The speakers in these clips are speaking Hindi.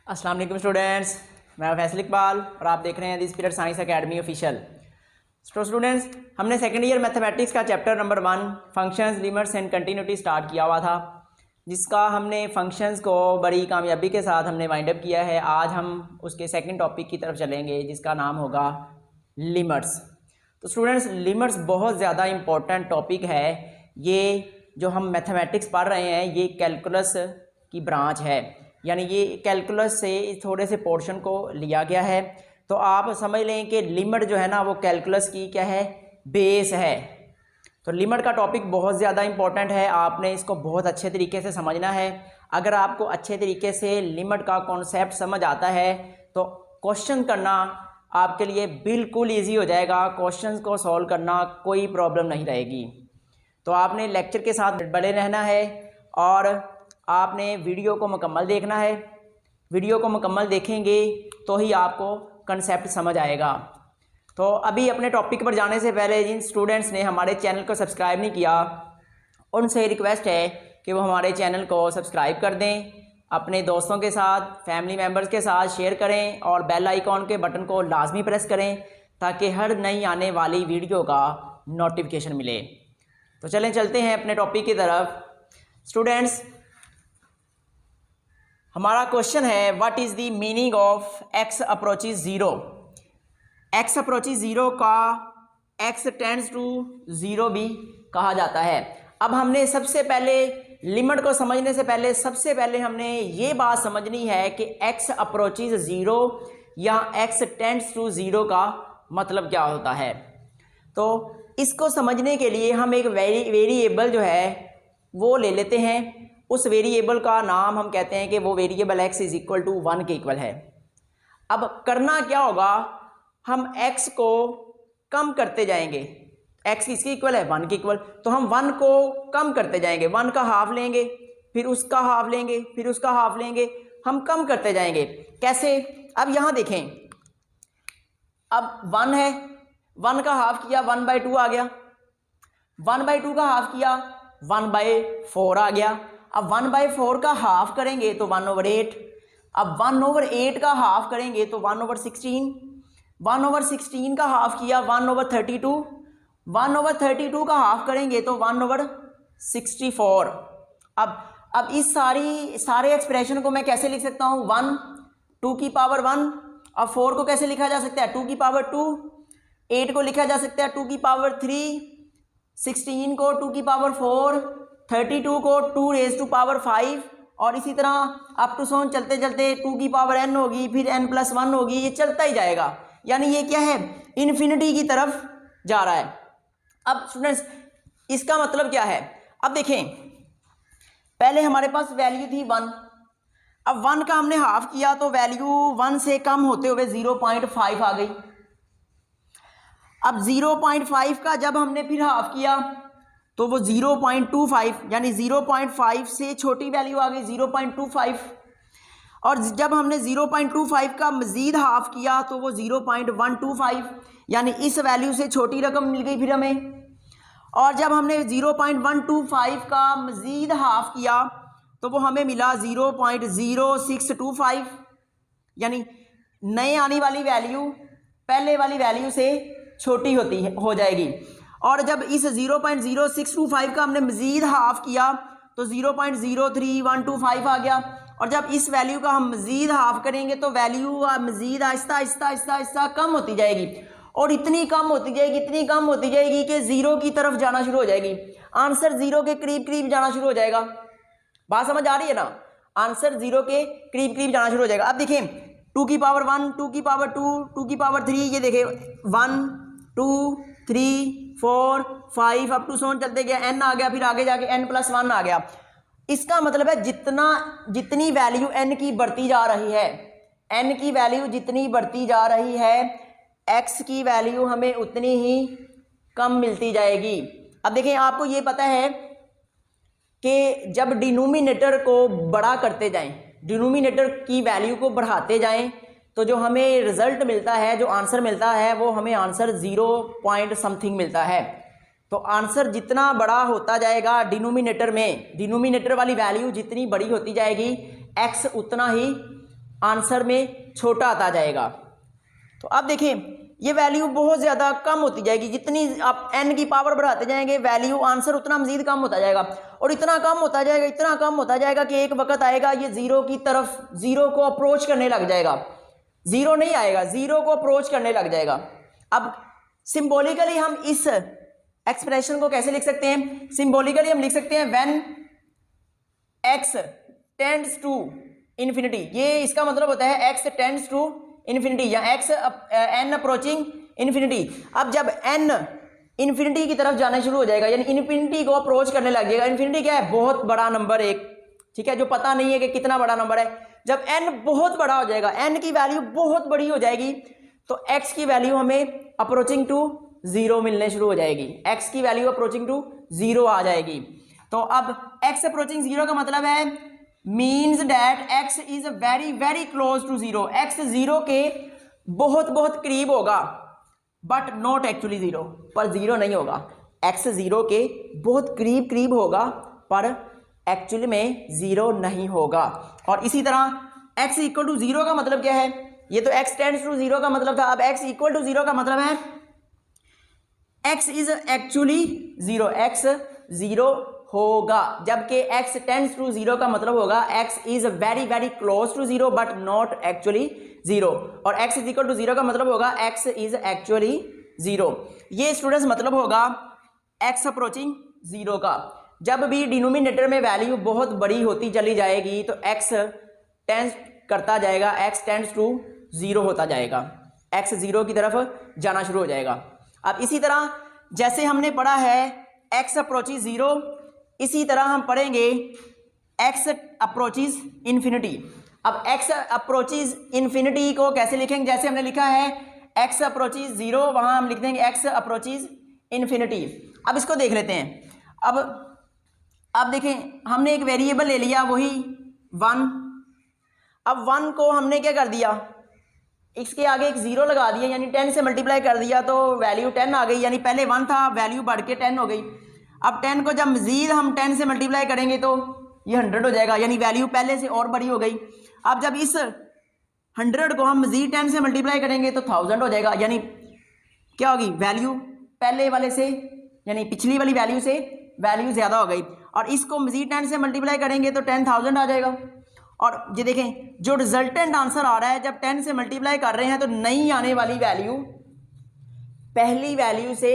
अस्सलाम वालेकुम स्टूडेंट्स, मैं फैसल इकबाल और आप देख रहे हैं the spirit science academy official. Students, हमने सेकेंड ईयर मैथमेटिक्स का chapter number 1 functions, limits and continuity start किया हुआ था, जिसका हमने फंक्शंस को बड़ी कामयाबी के साथ हमने वाइंड अप किया है। आज हम उसके सेकंड टॉपिक की तरफ चलेंगे, जिसका नाम होगा लिमिट्स। तो स्टूडेंट्स, लिमिट्स बहुत ज़्यादा इम्पोर्टेंट टॉपिक है। ये जो हम मैथमेटिक्स पढ़ रहे हैं ये कैलकुलस की ब्रांच है, यानी ये कैलकुलस से थोड़े से पोर्शन को लिया गया है। तो आप समझ लें कि लिमिट जो है ना वो कैलकुलस की क्या है, बेस है। तो लिमिट का टॉपिक बहुत ज़्यादा इंपॉर्टेंट है, आपने इसको बहुत अच्छे तरीके से समझना है। अगर आपको अच्छे तरीके से लिमिट का कॉन्सेप्ट समझ आता है तो क्वेश्चन करना आपके लिए बिल्कुल ईजी हो जाएगा। क्वेश्चंस को सॉल्व करना कोई प्रॉब्लम नहीं रहेगी। तो आपने लेक्चर के साथ बने रहना है और आपने वीडियो को मुकम्मल देखना है। वीडियो को मुकम्मल देखेंगे तो ही आपको कंसेप्ट समझ आएगा। तो अभी अपने टॉपिक पर जाने से पहले जिन स्टूडेंट्स ने हमारे चैनल को सब्सक्राइब नहीं किया उनसे रिक्वेस्ट है कि वो हमारे चैनल को सब्सक्राइब कर दें, अपने दोस्तों के साथ, फैमिली मेम्बर्स के साथ शेयर करें और बेल आइकॉन के बटन को लाजमी प्रेस करें ताकि हर नई आने वाली वीडियो का नोटिफिकेशन मिले। तो चलें चलते हैं अपने टॉपिक की तरफ। स्टूडेंट्स, हमारा क्वेश्चन है what is the meaning of x approaches zero. x approaches zero का x टेंड्स टू ज़ीरो भी कहा जाता है। अब हमने सबसे पहले लिमिट को समझने से पहले सबसे पहले हमने ये बात समझनी है कि x अप्रोचेज ज़ीरो या x टेंड्स टू ज़ीरो का मतलब क्या होता है। तो इसको समझने के लिए हम एक वेरिएबल जो है वो ले लेते हैं। उस वेरिएबल का नाम हम कहते हैं कि वो variable x is equal to 1 के इक्वल है। अब करना क्या होगा, हम x को कम करते जाएंगे। x किसके इक्वल है, 1 के इक्वल। तो हम 1 को कम करते जाएंगे, 1 का हाफ लेंगे, फिर उसका हाफ लेंगे, फिर उसका हाफ लेंगे, हम कम करते जाएंगे। कैसे, अब यहाँ देखें, अब 1 है, 1 का हाफ किया 1/2 आ गया, 1/2 का हाफ किया 1/4 आ गया। अब 1/4 का हाफ करेंगे तो 1/8। अब 1/8 का हाफ करेंगे तो 1/16। 1/16 का हाफ किया 1/32। 1/32 का हाफ करेंगे तो 1/64। अब इस सारे एक्सप्रेशन को मैं कैसे लिख सकता हूँ, 1 2 की पावर 1। अब 4 को कैसे लिखा जा सकता है, 2 की पावर 2। 8 को लिखा जा सकता है 2 की पावर 3। 16 को 2 की पावर 4। 32 को 2 रेज़ टू पावर 5 और इसी तरह अप टू सोन चलते चलते 2 की पावर n होगी, फिर n+1 होगी, ये चलता ही जाएगा। यानी ये क्या है, इन्फिनिटी की तरफ जा रहा है। अब स्टूडेंट्स, इसका मतलब क्या है, अब देखें, पहले हमारे पास वैल्यू थी 1। अब 1 का हमने हाफ किया तो वैल्यू 1 से कम होते हुए 0.5 आ गई। अब 0.5 का जब हमने फिर हाफ किया तो वो 0.25, यानी 0.5 से छोटी वैल्यू आ गई 0.25। और जब हमने 0.25 का मज़ीद हाफ किया तो वो 0.125, यानी इस वैल्यू से छोटी रकम मिल गई फिर हमें। और जब हमने 0.125 का मज़ीद हाफ किया तो वो हमें मिला 0.0625, यानी नए आने वाली वैल्यू पहले वाली वैल्यू से छोटी हो जाएगी। और जब इस 0.0625 का हमने मज़ीद हाफ किया तो 0.03125 आ गया। और जब इस वैल्यू का हम मज़ीद हाफ करेंगे तो वैल्यू मज़ीद आहिस्ता आहिस्ता आहिस्ता आहिस्ता कम होती जाएगी और इतनी कम होती जाएगी, इतनी कम होती जाएगी कि ज़ीरो की तरफ जाना शुरू हो जाएगी। आंसर ज़ीरो के करीब करीब जाना शुरू हो जाएगा। बात समझ आ रही है ना, आंसर ज़ीरो के करीब करीब जाना शुरू हो जाएगा। अब देखें, 2 की पावर 1, 2 की पावर 2, 2 की पावर 3, ये देखें 1 2 3 4 5 अप टू सोन चलते गया, n आ गया, फिर आगे जाके n+1 आ गया। इसका मतलब है जितनी वैल्यू n की बढ़ती जा रही है, n की वैल्यू जितनी बढ़ती जा रही है, x की वैल्यू हमें उतनी ही कम मिलती जाएगी। अब देखें, आपको ये पता है कि जब डिनोमिनेटर को बड़ा करते जाएं, डिनोमिनेटर की वैल्यू को बढ़ाते जाएं, तो जो हमें रिजल्ट मिलता है, जो आंसर मिलता है, वो हमें आंसर 0 पॉइंट समथिंग मिलता है। तो आंसर जितना बड़ा होता जाएगा डिनोमिनेटर में, डिनोमिनेटर वाली वैल्यू जितनी बड़ी होती जाएगी, x उतना ही आंसर में छोटा आता जाएगा। तो अब देखें ये वैल्यू बहुत ज़्यादा कम होती जाएगी, जितनी आप n की पावर बढ़ाते जाएंगे वैल्यू आंसर उतना मजीद कम होता जाएगा, और इतना कम होता जाएगा, इतना कम होता जाएगा कि एक वक्त आएगा ये ज़ीरो की तरफ, ज़ीरो को अप्रोच करने लग जाएगा। ज़ीरो नहीं आएगा, ज़ीरो को अप्रोच करने लग जाएगा। अब सिंबॉलिकली हम इस एक्सप्रेशन को कैसे लिख सकते हैं? सिंबॉलिकली हम लिख सकते हैं when x tends to infinity. ये इसका मतलब होता है x टेंड्स टू इन्फिनिटी या n अप्रोचिंग इन्फिनिटी। अब जब n इन्फिनिटी की तरफ जाना शुरू हो जाएगा, यानी इन्फिनिटी को अप्रोच करने लग जाएगा। इन्फिनिटी क्या है? बहुत बड़ा नंबर एक, ठीक है, जो पता नहीं है कि कितना बड़ा नंबर है। जब n बहुत बड़ा हो जाएगा, n की वैल्यू बहुत बड़ी हो जाएगी, तो x की वैल्यू हमें अप्रोचिंग टू जीरो मिलने शुरू हो जाएगी। x की वैल्यू अप्रोचिंग टू जीरो आ जाएगी। तो अब x अप्रोचिंग जीरो का मतलब है means that x is very very close to zero. x zero के बहुत बहुत करीब होगा, बट नॉट एक्चुअली जीरो, पर जीरो नहीं होगा। x जीरो के बहुत करीब करीब होगा, पर एक्चुअली में जीरो नहीं होगा। और इसी तरह x इक्वल टू जीरो का मतलब क्या है? ये तो x टेंड्स टू जीरो का मतलब था। अब x इक्वल टू जीरो का मतलब है x is actually zero, x zero होगा, जबकि x टेंड्स टू जीरो का मतलब होगा x is very very close to zero but not actually zero, और x is equal to zero का मतलब होगा x इज एक्चुअली जीरो। ये स्टूडेंट्स मतलब होगा x अप्रोचिंग जीरो का। जब भी डिनोमिनेटर में वैल्यू बहुत बड़ी होती चली जाएगी तो x टेंड्स करता जाएगा, x टेंड्स टू जीरो होता जाएगा, x जीरो की तरफ जाना शुरू हो जाएगा। अब इसी तरह जैसे हमने पढ़ा है x अप्रोचिज जीरो, इसी तरह हम पढ़ेंगे x अप्रोचिज इन्फिनिटी। अब x अप्रोचिज इन्फिनिटी को कैसे लिखेंगे? जैसे हमने लिखा है x अप्रोचिज जीरो, वहां हम लिख देंगे x अप्रोचिज इन्फिनिटी। अब इसको देख लेते हैं। अब देखें हमने एक वेरिएबल ले लिया, वही 1। अब 1 को हमने क्या कर दिया? इसके आगे एक जीरो लगा दिया, यानी 10 से मल्टीप्लाई कर दिया तो वैल्यू 10 आ गई, यानी पहले 1 था वैल्यू बढ़ के 10 हो गई। अब 10 को जब मजीद हम 10 से मल्टीप्लाई करेंगे तो ये 100 हो जाएगा, यानी वैल्यू पहले से और बड़ी हो गई। अब जब इस 100 को हम मजीद 10 से मल्टीप्लाई करेंगे तो 1000 हो जाएगा, यानी क्या होगी? वैल्यू पहले वाले से, यानी पिछली वाली वैल्यू से वैल्यू ज़्यादा हो गई। और इसको मजीद 10 से मल्टीप्लाई करेंगे तो 10,000 आ जाएगा। और ये देखें जो रिजल्टेंट आंसर आ रहा है, जब 10 से मल्टीप्लाई कर रहे हैं तो नई आने वाली वैल्यू पहली वैल्यू से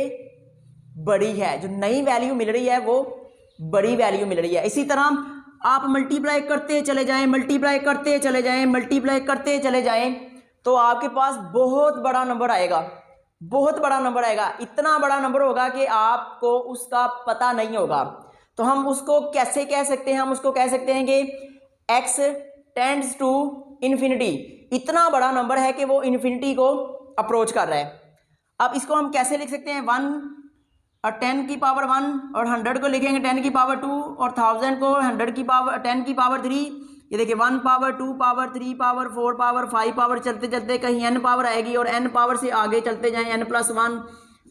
बड़ी है, जो नई वैल्यू मिल रही है वो बड़ी वैल्यू मिल रही है। इसी तरह आप मल्टीप्लाई करते चले जाएं, मल्टीप्लाई करते चले जाएं, मल्टीप्लाई करते चले जाएं, तो आपके पास बहुत बड़ा नंबर आएगा, बहुत बड़ा नंबर आएगा। इतना बड़ा नंबर होगा कि आपको उसका पता नहीं होगा। तो हम उसको कैसे कह सकते हैं? हम उसको कह सकते हैं कि x टेंड्स टू इन्फिनिटी। इतना बड़ा नंबर है कि वो इन्फिनिटी को अप्रोच कर रहा है। अब इसको हम कैसे लिख सकते हैं? 1 और 10 की पावर 1, और 100 को लिखेंगे 10 की पावर 2, और 1000 को 100 की पावर 10 की पावर 3। ये देखिए 1 power 2 power 3 power 4 power 5 power, चलते चलते कहीं n पावर आएगी, और n पावर से आगे चलते जाएं, n+1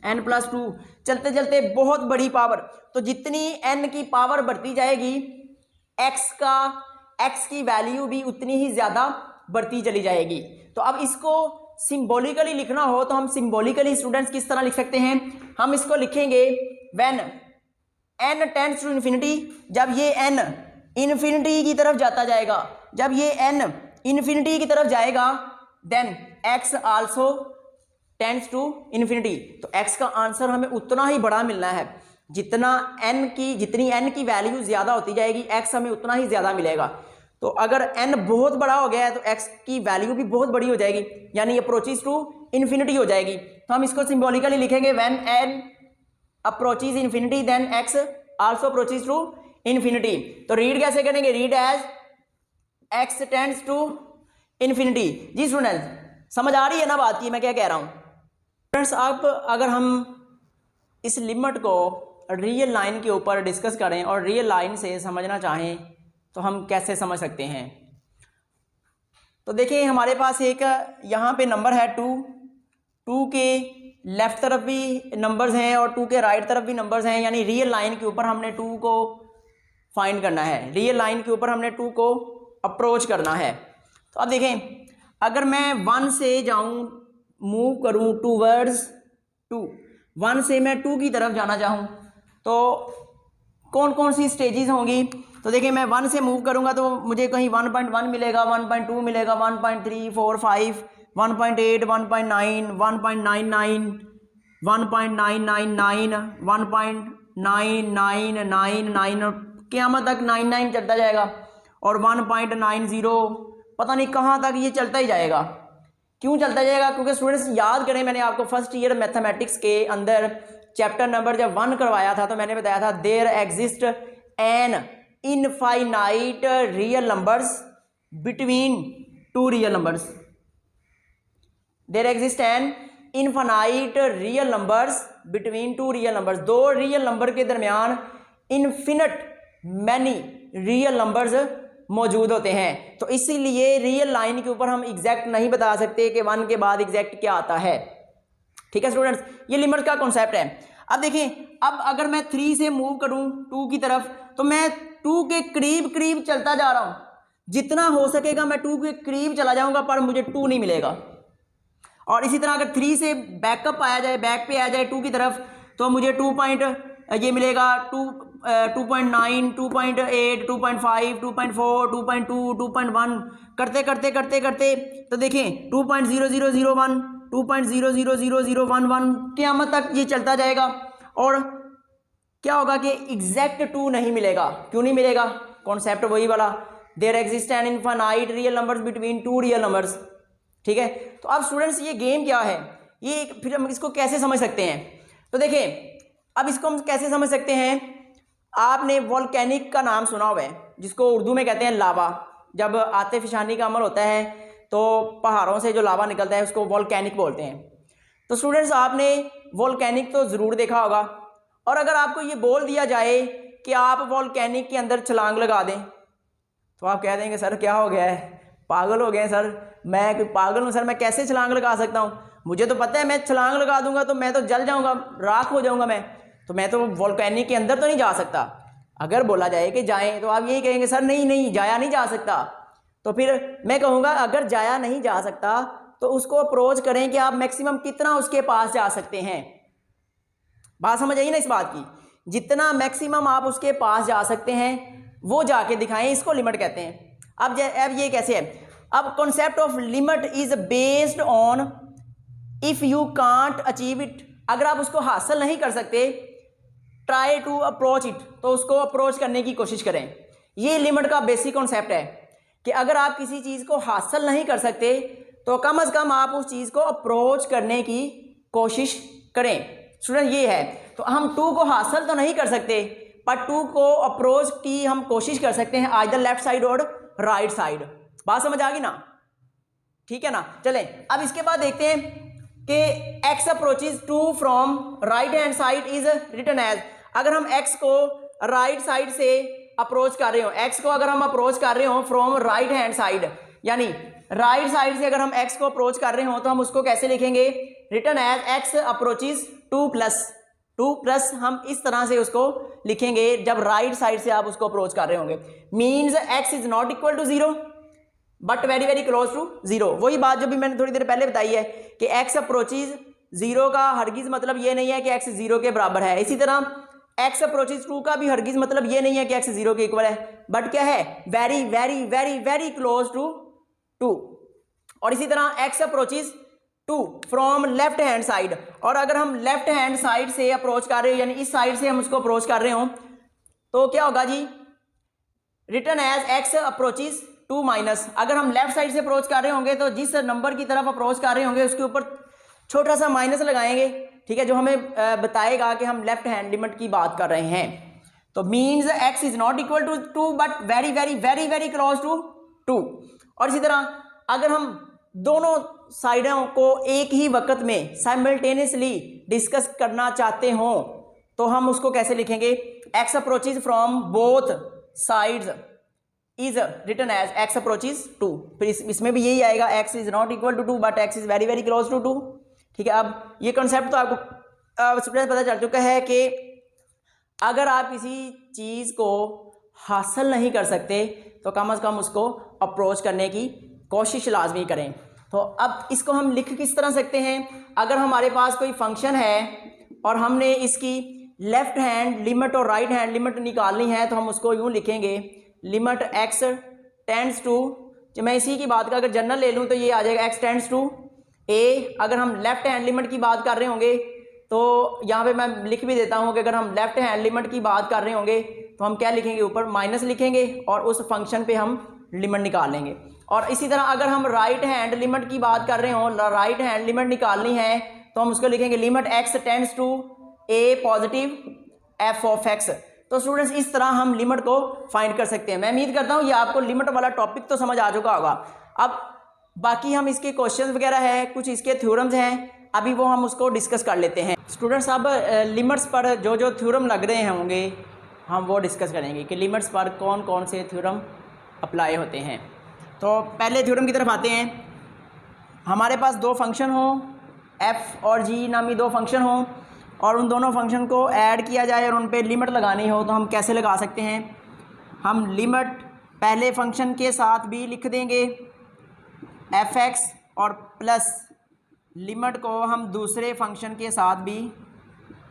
n+2, चलते चलते बहुत बड़ी पावर। तो जितनी n की पावर बढ़ती जाएगी x की वैल्यू भी उतनी ही ज़्यादा बढ़ती चली जाएगी। तो अब इसको सिंबॉलिकली लिखना हो तो हम सिंबॉलिकली स्टूडेंट्स किस तरह लिख सकते हैं? हम इसको लिखेंगे when n tends to infinity. जब ये n इन्फिनिटी की तरफ जाता जाएगा, जब ये n इन्फिनिटी की तरफ जाएगा, then x also tends to infinity. तो x का आंसर हमें उतना ही बड़ा मिलना है, जितनी n की वैल्यू ज़्यादा होती जाएगी x हमें उतना ही ज़्यादा मिलेगा। तो अगर n बहुत बड़ा हो गया है तो x की वैल्यू भी बहुत बड़ी हो जाएगी, यानी अप्रोचेस टू इन्फिनिटी हो जाएगी। तो हम इसको सिंबॉलिकली लिखेंगे when n approaches infinity then x also approaches to infinity. तो रीड कैसे करेंगे? Read as x tends to infinity. जी स्टूडेंट्स समझ आ रही है ना बात की मैं क्या कह रहा हूँ? फ्रेंड्स अब अगर हम इस लिमिट को रियल लाइन के ऊपर डिस्कस करें और रियल लाइन से समझना चाहें तो हम कैसे समझ सकते हैं? तो देखिए हमारे पास एक यहाँ पे नंबर है 2 के लेफ़्ट तरफ भी नंबर्स हैं और 2 के राइट तरफ भी नंबर्स हैं, यानी रियल लाइन के ऊपर हमने 2 को फाइंड करना है, रियल लाइन के ऊपर हमने 2 को अप्रोच करना है। तो अब देखें, अगर मैं 1 से जाऊं, मूव करूं टूवर्ड्स 2, 1 से मैं 2 की तरफ जाना चाहूं तो कौन कौन सी स्टेजेस होंगी? तो देखिए, मैं 1 से मूव करूंगा तो मुझे कहीं 1.1 मिलेगा, 1.2 मिलेगा, 1.3, 4, 5, 1.8, 1.9, 1.99, 1.999, 1.9999, क़यामत तक 99 चलता जाएगा, और 1.90, पता नहीं कहाँ तक ये चलता ही जाएगा। क्यों चलता जाएगा? क्योंकि स्टूडेंट्स याद करें, मैंने आपको फर्स्ट ईयर मैथमेटिक्स के अंदर चैप्टर नंबर जब 1 करवाया था तो मैंने बताया था there exist an infinite real numbers between 2 real numbers. There exist an infinite real numbers between 2 real numbers. 2 real number के दरमियान इनफिनिट मैनी रियल नंबर्स मौजूद होते हैं। तो इसीलिए रियल लाइन के ऊपर हम एग्जैक्ट नहीं बता सकते कि 1 के बाद एग्जैक्ट क्या आता है। ठीक है स्टूडेंट्स, ये लिमिट का कॉन्सेप्ट है। अब देखें, अब अगर मैं 3 से मूव करूं 2 की तरफ तो मैं 2 के करीब करीब चलता जा रहा हूं, जितना हो सकेगा मैं 2 के करीब चला जाऊंगा, पर मुझे 2 नहीं मिलेगा। और इसी तरह अगर 3 से बैकअप आया जाए, बैक पे आ जाए 2 की तरफ, तो मुझे 2 पॉइंट ये मिलेगा 2.9, 2.8, 2.5, 2.4, 2.2, 2.1 करते करते करते करते तो देखें 2.0001, 2.000011 क़यामत तक ये चलता जाएगा। और क्या होगा कि एग्जैक्ट 2 नहीं मिलेगा। क्यों नहीं मिलेगा? कॉन्सेप्ट वही वाला, there exist an infinite real numbers between 2 real numbers. ठीक है, तो अब स्टूडेंट्स ये गेम क्या है, ये फिर हम इसको कैसे समझ सकते हैं? तो देखें, अब इसको हम कैसे समझ सकते हैं? आपने वोल्केनिक का नाम सुना हुआ है, जिसको उर्दू में कहते हैं लावा। जब आतिफशानी का अमल होता है तो पहाड़ों से जो लावा निकलता है उसको वोल्केनिक बोलते हैं। तो स्टूडेंट्स, आपने वोल्केनिक तो ज़रूर देखा होगा, और अगर आपको ये बोल दिया जाए कि आप वोल्केनिक के अंदर छलांग लगा दें तो आप कह देंगे सर क्या हो गया है, पागल हो गए हैं सर, मैं कोई पागल हूँ सर, मैं कैसे छलांग लगा सकता हूँ? मुझे तो पता है मैं छलांग लगा दूंगा तो मैं तो जल जाऊँगा, राख हो जाऊँगा मैं तो वोल्केनिक के अंदर तो नहीं जा सकता। अगर बोला जाए कि जाएं तो आप यही कहेंगे सर नहीं नहीं जाया नहीं जा सकता। तो फिर मैं कहूँगा अगर जाया नहीं जा सकता तो उसको अप्रोच करें कि आप मैक्सिमम कितना उसके पास जा सकते हैं। बात समझ आई ना इस बात की? जितना मैक्सिमम आप उसके पास जा सकते हैं वो जाके दिखाएं, इसको लिमिट कहते हैं। अब ये कैसे है? अब concept of limit is based on if you can't achieve it. अगर आप उसको हासिल नहीं कर सकते, ट्राई टू अप्रोच इट, तो उसको अप्रोच करने की कोशिश करें। ये लिमिट का बेसिक कॉन्सेप्ट है कि अगर आप किसी चीज़ को हासिल नहीं कर सकते तो कम से कम आप उस चीज़ को अप्रोच करने की कोशिश करें। स्टूडेंट ये है, तो हम 2 को हासिल तो नहीं कर सकते, पर 2 को अप्रोच की हम कोशिश कर सकते हैं, आइदर लेफ्ट साइड और राइट साइड। बात समझ आ गई ना? ठीक है ना? चलें अब इसके बाद देखते हैं कि x approaches 2 from right hand side is written as. अगर हम x को राइट साइड से अप्रोच कर रहे हो, x को अगर हम अप्रोच कर रहे हो फ्रॉम राइट हैंड साइड, यानी राइट साइड से अगर हम x को अप्रोच कर रहे हो तो हम उसको कैसे लिखेंगे? Written as x approaches 2 plus हम इस तरह से उसको लिखेंगे जब राइट साइड से आप उसको अप्रोच कर रहे होंगे। Means x is not equal to 0 but very very close to 0। वही बात जो भी मैंने थोड़ी देर पहले बताई है कि x अप्रोचेज 0 का हरगिज मतलब ये नहीं है कि x 0 के बराबर है। इसी तरह x अप्रोचेज 2 का भी हरगिज मतलब ये नहीं है कि x 0 के इक्वल है, बट क्या है? Very very very very close to 2। और इसी तरह x approaches 2 from left hand side, और अगर हम लेफ्ट हैंड साइड से अप्रोच कर रहे हो यानी इस साइड से हम उसको अप्रोच कर रहे हो तो क्या होगा जी? Written as x approaches 2 minus. अगर हम लेफ्ट साइड से अप्रोच कर रहे होंगे तो जिस नंबर की तरफ अप्रोच कर रहे होंगे उसके ऊपर छोटा सा माइनस लगाएंगे, ठीक है, जो हमें बताएगा कि हम लेफ्ट हैंड लिमिट की बात कर रहे हैं। तो means x is not equal to 2 but very very very very close to 2। और इसी तरह अगर हम दोनों साइडों को एक ही वक्त में साइमल्टेनियसली डिस्कस करना चाहते हो तो हम उसको कैसे लिखेंगे? x approaches from both sides is written as x approaches 2। फिर इसमें भी यही आएगा, x is not equal to 2 but x is very very close to 2। ठीक है, अब ये कॉन्सेप्ट तो आपको स्टूडेंट पता चल चुका है कि अगर आप किसी चीज़ को हासिल नहीं कर सकते तो कम से कम उसको अप्रोच करने की कोशिश लाजमी करें। तो अब इसको हम लिख किस तरह सकते हैं, अगर हमारे पास कोई फंक्शन है और हमने इसकी लेफ़्ट हैंड लिमिट और राइट हैंड लिमिट निकालनी है तो हम उसको यूँ लिखेंगे लिमिट x टेंड्स टू, मैं इसी की बात का अगर जनरल ले लूँ तो ये आ जाएगा x टेंड्स टू a। अगर हम लेफ़्ट हैंड लिमिट की बात कर रहे होंगे तो यहाँ पे मैं लिख भी देता हूँ कि अगर हम लेफ़्ट हैंड लिमिट की बात कर रहे होंगे तो हम क्या लिखेंगे, ऊपर माइनस लिखेंगे और उस फंक्शन पे हम लिमिट निकाल लेंगे। और इसी तरह अगर हम राइट हैंड लिमिट की बात कर रहे हो, राइट हैंड लिमिट निकालनी है तो हम उसको लिखेंगे limit x tends to a positive f of x। तो स्टूडेंट्स इस तरह हम लिमिट को फाइंड कर सकते हैं। मैं उम्मीद करता हूँ ये आपको लिमिट वाला टॉपिक तो समझ आ चुका होगा। अब बाकी हम इसके क्वेश्चंस वगैरह है, कुछ इसके थ्योरम्स हैं, अभी वो हम उसको डिस्कस कर लेते हैं। स्टूडेंट्स अब लिमिट्स पर जो जो थ्योरम लग रहे होंगे हम वो डिस्कस करेंगे कि लिमिट्स पर कौन कौन से थ्योरम अप्लाई होते हैं। तो पहले थ्योरम की तरफ आते हैं। हमारे पास दो फंक्शन हो, f और g नामी दो फंक्शन हो और उन दोनों फंक्शन को ऐड किया जाए और उन पे लिमिट लगानी हो तो हम कैसे लगा सकते हैं। हम लिमिट पहले फंक्शन के साथ भी लिख देंगे f(x) और प्लस लिमिट को हम दूसरे फंक्शन के साथ भी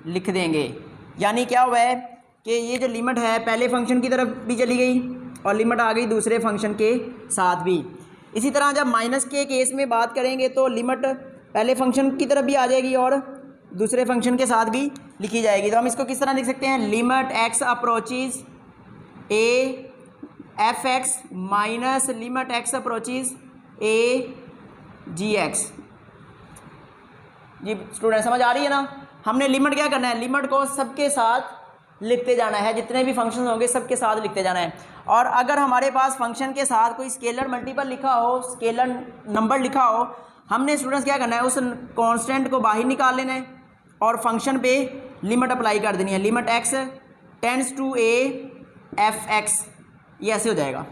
लिख देंगे। यानी क्या हुआ है कि ये जो लिमिट है पहले फंक्शन की तरफ भी चली गई और लिमिट आ गई दूसरे फंक्शन के साथ भी। इसी तरह जब माइनस के केस में बात करेंगे तो लिमिट पहले फंक्शन की तरफ भी आ जाएगी और दूसरे फंक्शन के साथ भी लिखी जाएगी। तो हम इसको किस तरह लिख सकते हैं, limit x approaches a f(x) minus limit x approaches a g(x)। जी स्टूडेंट समझ आ रही है ना। हमने लिमिट क्या करना है, लिमिट को सबके साथ लिखते जाना है, जितने भी फंक्शन होंगे सबके साथ लिखते जाना है। और अगर हमारे पास फंक्शन के साथ कोई स्केलर मल्टीपल लिखा हो, स्केलर नंबर लिखा हो, हमने स्टूडेंट्स क्या करना है, उस कांस्टेंट को बाहर निकाल लेना है और फंक्शन पे लिमिट अप्लाई कर देनी है। Limit x tends to a f(x), ये ऐसे हो जाएगा।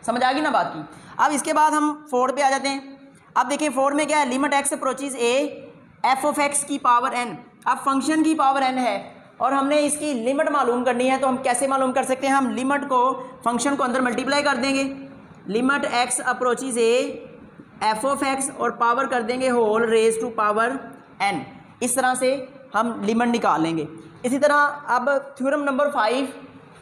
समझ आ गई ना बात की। अब इसके बाद हम 4 पे आ जाते हैं। अब देखिए 4 में क्या है, limit x approaches a f of x की पावर n। अब फंक्शन की पावर n है और हमने इसकी लिमिट मालूम करनी है तो हम कैसे मालूम कर सकते हैं, हम लिमिट को फंक्शन को अंदर मल्टीप्लाई कर देंगे। Limit x approaches a f of x और पावर कर देंगे whole raise to power n। इस तरह से हम लिमिट निकाल लेंगे। इसी तरह अब थ्योरम नंबर 5,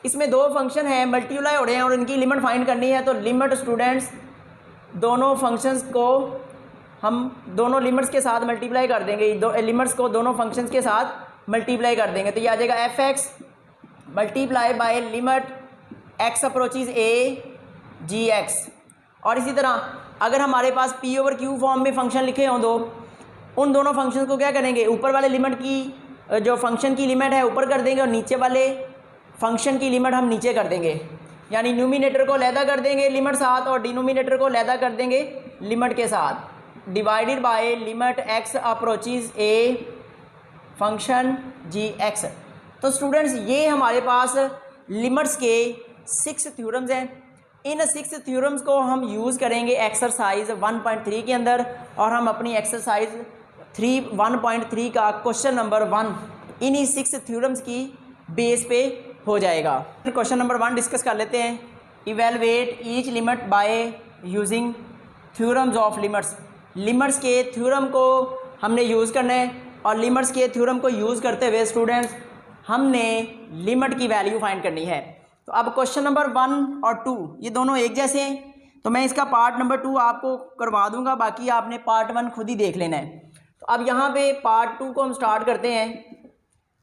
इसमें दो फंक्शन हैं मल्टीप्लाई हो रहे हैं और इनकी लिमिट फाइंड करनी है। तो लिमिट स्टूडेंट्स दोनों फंक्शंस को हम दोनों लिमिट्स के साथ मल्टीप्लाई कर देंगे, दो लिमिट्स को दोनों फंक्शंस के साथ मल्टीप्लाई कर देंगे। तो ये आ जाएगा f(x) multiply by limit x approaches a g(x)। और इसी तरह अगर हमारे पास p/q फॉर्म में फंक्शन लिखे हों दो, उन दोनों फंक्शन को क्या करेंगे, ऊपर वाले लिमिट की जो फंक्शन की लिमिट है ऊपर कर देंगे और नीचे वाले फंक्शन की लिमिट हम नीचे कर देंगे। यानी न्यूमिनेटर को लैदा कर देंगे लिमिट साथ और डिनोमिनेटर को लैदा कर देंगे लिमिट के साथ। Divided by limit x approaches a function g(x)। तो स्टूडेंट्स ये हमारे पास लिमिट्स के 6 थ्योरम्स हैं। इन 6 थ्योरम्स को हम यूज़ करेंगे एक्सरसाइज 1.3 के अंदर और हम अपनी एक्सरसाइज 1.3 का क्वेश्चन नंबर 1 इन्हीं 6 थ्योरम्स की बेस पे हो जाएगा। क्वेश्चन नंबर 1 डिस्कस कर लेते हैं। Evaluate each limit by using theorems of limits. Limits के थ्योरम को हमने यूज़ करना है और लिमिट्स के थ्योरम को यूज़ करते हुए स्टूडेंट्स हमने लिमिट की वैल्यू फाइंड करनी है। तो अब क्वेश्चन नंबर 1 और 2 ये दोनों एक जैसे हैं, तो मैं इसका पार्ट नंबर 2 आपको करवा दूंगा, बाकी आपने पार्ट 1 खुद ही देख लेना है। तो अब यहाँ पे पार्ट 2 को हम स्टार्ट करते हैं।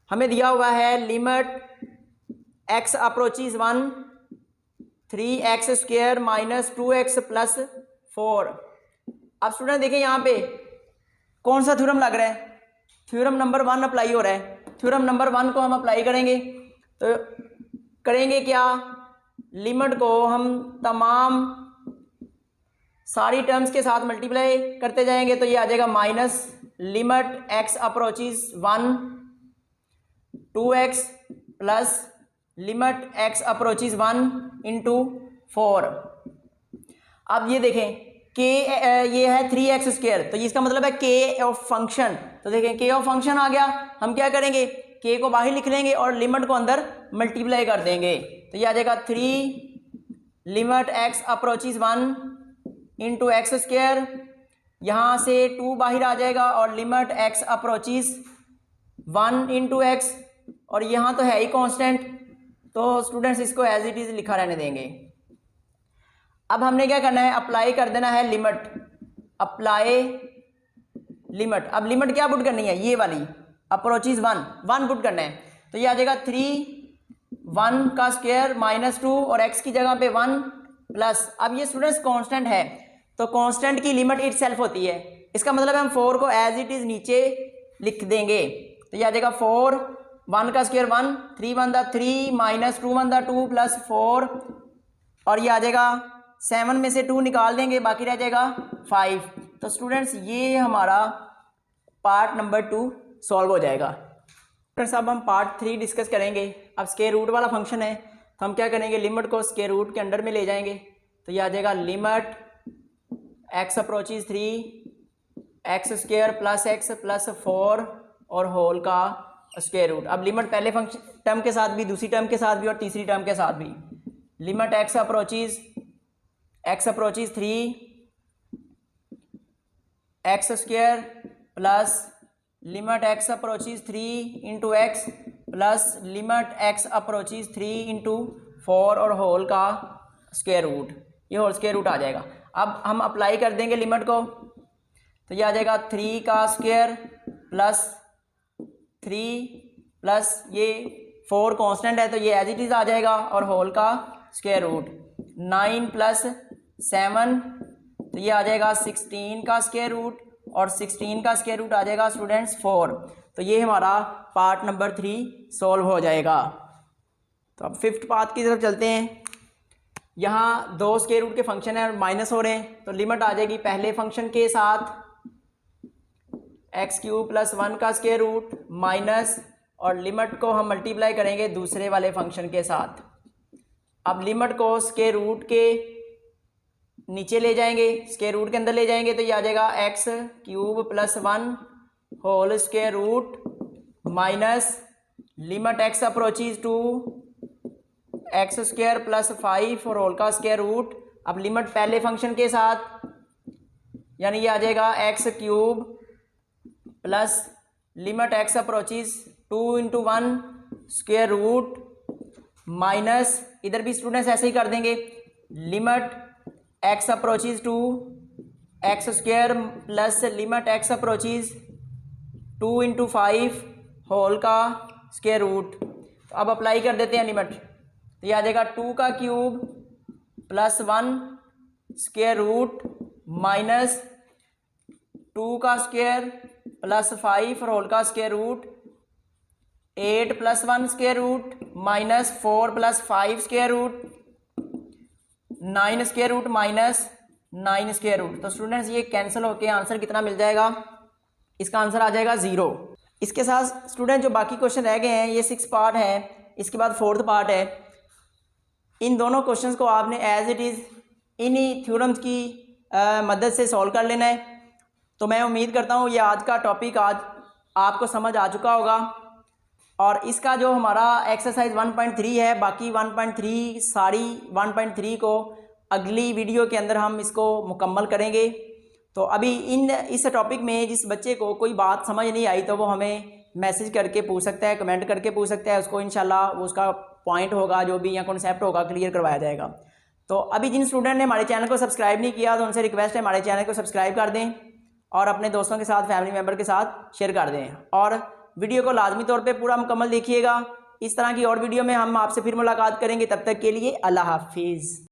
हमें दिया हुआ है limit x approaches 1 3x² minus 2x plus 4। अब स्टूडेंट देखें यहाँ पे कौन सा थ्योरम लग रहा है, थ्योरम नंबर 1 अप्लाई हो रहा है। थ्योरम नंबर 1 को हम अप्लाई करेंगे तो करेंगे क्या, लिमिट को हम तमाम सारी टर्म्स के साथ मल्टीप्लाई करते जाएंगे। तो ये आ जाएगा minus limit x approaches 1 2x plus limit x approaches 1 into 4। अब ये देखें k ये है 3x², तो इसका मतलब है k ऑफ फंक्शन। तो देखें k ऑफ फंक्शन आ गया, हम क्या करेंगे k को बाहर लिख लेंगे और लिमिट को अंदर मल्टीप्लाई कर देंगे। तो ये आ जाएगा 3 limit x approaches 1 into x square, यहाँ से 2 बाहर आ जाएगा और limit x approaches 1 into x, और यहाँ तो है ही कांस्टेंट, तो स्टूडेंट्स इसको एज इट इज़ लिखा रहने देंगे। अब हमने क्या करना है, अप्लाई कर देना है लिमिट, अप्लाई लिमिट। अब लिमिट क्या पुट करनी है, ये वाली अप्रोचेस 1 पुट करना है, तो ये आ जाएगा 3 1 का स्क्वायर माइनस 2 और x की जगह पे 1 प्लस, अब ये स्टूडेंट्स कांस्टेंट है तो कांस्टेंट की लिमिट इटसेल्फ होती है, इसका मतलब हम 4 को एज इट इज़ नीचे लिख देंगे, तो ये आ जाएगा 4 1 का स्क्वायर 1 3 1 दा 3 माइनस 2 1 दा 2 प्लस 4, और ये आ जाएगा 7 में से 2 निकाल देंगे, बाकी रह जाएगा 5। तो स्टूडेंट्स ये हमारा पार्ट नंबर 2 सॉल्व हो जाएगा। फ्रेंड्स अब हम पार्ट 3 डिस्कस करेंगे। अब स्क्वायर रूट वाला फंक्शन है तो हम क्या करेंगे, लिमिट को स्क्वायर रूट के अंडर में ले जाएंगे, तो ये आ जाएगा limit x approaches 3 x square plus x plus 4 और होल का स्क्वायर रूट। अब लिमिट पहले फंक्शन टर्म के साथ भी, दूसरी टर्म के साथ भी और तीसरी टर्म के साथ भी, limit x approaches 3 x square plus limit x approaches 3 into x plus limit x approaches 3 into 4 और होल का स्क्वायर रूट, ये होल स्क्वायर रूट आ जाएगा। अब हम अप्लाई कर देंगे लिमिट को, तो ये आ जाएगा 3 का स्क्वायर प्लस 3 प्लस ये 4 कांस्टेंट है तो ये एज इट इज़ आ जाएगा, और होल का स्क्वायर रूट 9 प्लस 7, तो ये आ जाएगा 16 का स्क्वायर रूट, और 16 का स्क्वायर रूट आ जाएगा स्टूडेंट्स 4। तो ये हमारा पार्ट नंबर 3 सॉल्व हो जाएगा। तो अब फिफ्थ पार्ट की तरफ चलते हैं। यहाँ 2 स्क्वायर रूट के फंक्शन है और माइनस हो रहे हैं, तो लिमिट आ जाएगी पहले फंक्शन के साथ एक्स क्यूब प्लस 1 का स्क्वायर रूट माइनस, और लिमिट को हम मल्टीप्लाई करेंगे दूसरे वाले फंक्शन के साथ। अब लिमिट को स्क्वायर रूट के नीचे ले जाएंगे, स्क्वायर रूट के अंदर ले जाएंगे, तो ये आ जाएगा x cube plus 1 whole square root minus limit x approaches 2 x square plus 5 और होल का स्क्वायर रूट। अब लिमिट पहले फंक्शन के साथ, यानी ये आ जाएगा x cube plus limit x approaches 2 into 1 square root minus, इधर भी स्टूडेंट्स ऐसे ही कर देंगे, limit x approaches 2 x square plus limit x approaches 2 into 5 whole का स्क्वायर रूट। तो अब अप्लाई कर देते हैं लिमिट, तो ये आ जाएगा 2 का cube plus 1 square root minus 2 का स्क्वायर प्लस 5 और होल का square root 8 plus 1 square root minus 4 plus 5 square root 9 square root minus 9 square root. तो स्टूडेंट्स ये कैंसिल होके आंसर कितना मिल जाएगा, इसका आंसर आ जाएगा 0। इसके साथ स्टूडेंट जो बाकी क्वेश्चन रह गए हैं, ये 6 पार्ट है, इसके बाद 4th पार्ट है। इन दोनों क्वेश्चंस को आपने एज इट इज़ इन्हीं थ्योरम्स की मदद से सॉल्व कर लेना है। तो मैं उम्मीद करता हूँ ये आज का टॉपिक आज आपको समझ आ चुका होगा, और इसका जो हमारा एक्सरसाइज 1.3 है, बाकी 1.3 सारी 1.3 को अगली वीडियो के अंदर हम इसको मुकम्मल करेंगे। तो अभी इस टॉपिक में जिस बच्चे को कोई बात समझ नहीं आई तो वो हमें मैसेज करके पूछ सकता है, कमेंट करके पूछ सकता है, उसको इंशाल्लाह वो उसका पॉइंट होगा जो भी या कॉन्सेप्ट होगा क्लियर करवाया जाएगा। तो अभी जिन स्टूडेंट ने हमारे चैनल को सब्सक्राइब नहीं किया तो उनसे रिक्वेस्ट है हमारे चैनल को सब्सक्राइब कर दें और अपने दोस्तों के साथ, फैमिली मेम्बर के साथ शेयर कर दें, और वीडियो को लाजमी तौर पे पूरा मुकम्मल देखिएगा। इस तरह की और वीडियो में हम आपसे फिर मुलाकात करेंगे, तब तक के लिए अल्लाह हाफिज़।